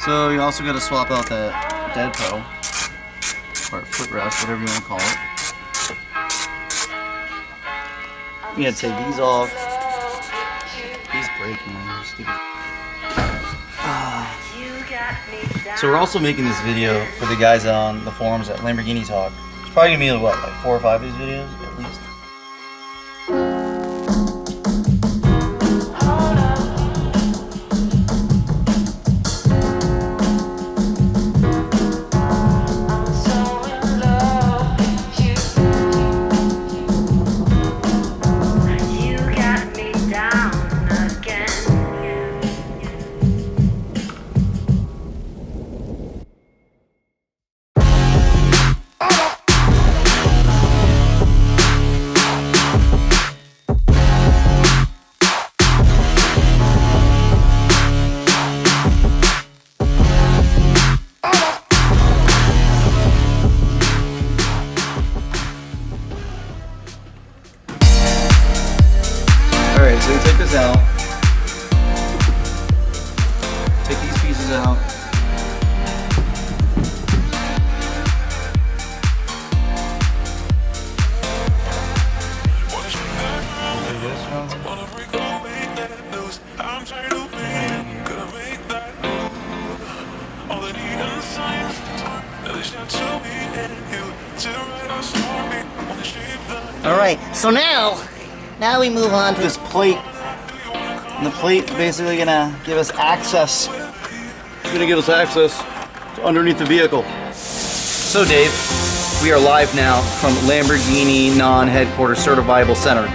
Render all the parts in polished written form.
So you also got to swap out that dead pedal, or footrest, whatever you want to call it. You got to take these off. These breaking, man. Stupid. So we're also making this video for the guys on the forums at Lamborghini Talk. It's probably gonna be what, like 4 or 5 of these videos at least. Alright, so you take this out. Take these pieces out. Alright, so now we move on to This plate. And the plate is basically gonna give us access. It's gonna give us access to underneath the vehicle. So Dave, we are live now from Lamborghini non-headquarters certifiable center.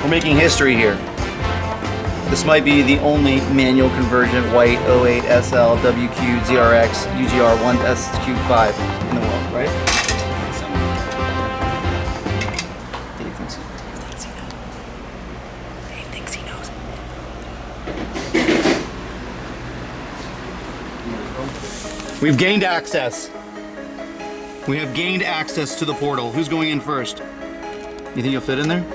We're making history here. This might be the only manual conversion white 08 SL WQ ZRX UGR 1 SQ5 in the world, right? We've gained access. We have gained access to the portal. Who's going in first? You think you'll fit in there?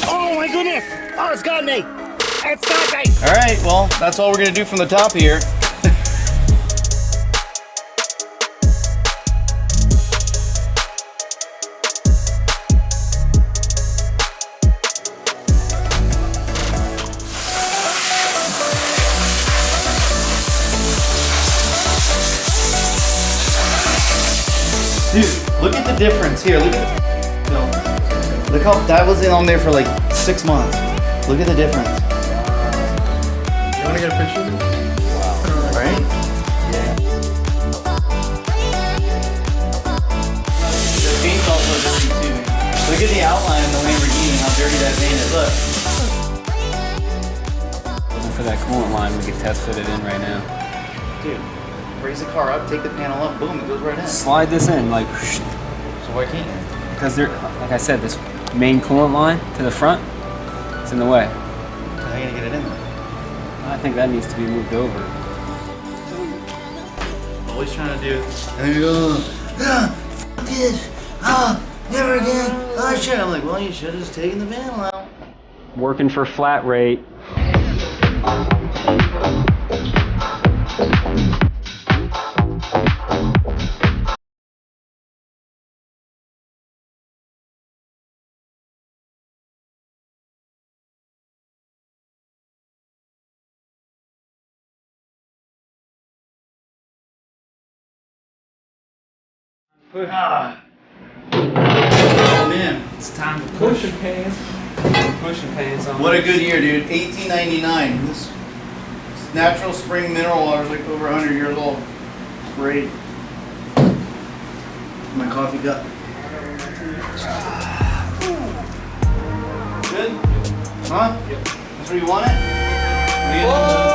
Oh my goodness! Oh, it's got me! It's got me! Alright, well, that's all we're gonna do from the top here. Dude, look at the difference here. Look at look how that was on there for like 6 months. Look at the difference. You want to get a picture of this? Wow. Right? Yeah. The paint's also dirty too. Look at the outline of the Lamborghini, how dirty that paint is. Look. Looking for that coolant line, we could test fit it in right now. Dude, raise the car up, take the panel up, boom, it goes right in. Slide this in, like, So why can't you? because there, like I said, this main coolant line to the front, it's in the way. How are you gonna get it in there? I think that needs to be moved over. Always trying to do. And you go, fuck this, never again, oh shit. I'm like, well, you should have just taken the panel out. Working for flat rate. Oh man, It's time to push and pants. Pushing pants on. what a good year, dude. 1899. This natural spring mineral water is like over 100 years old. Great. My coffee cup. Good? Huh? Yep. That's where you want it?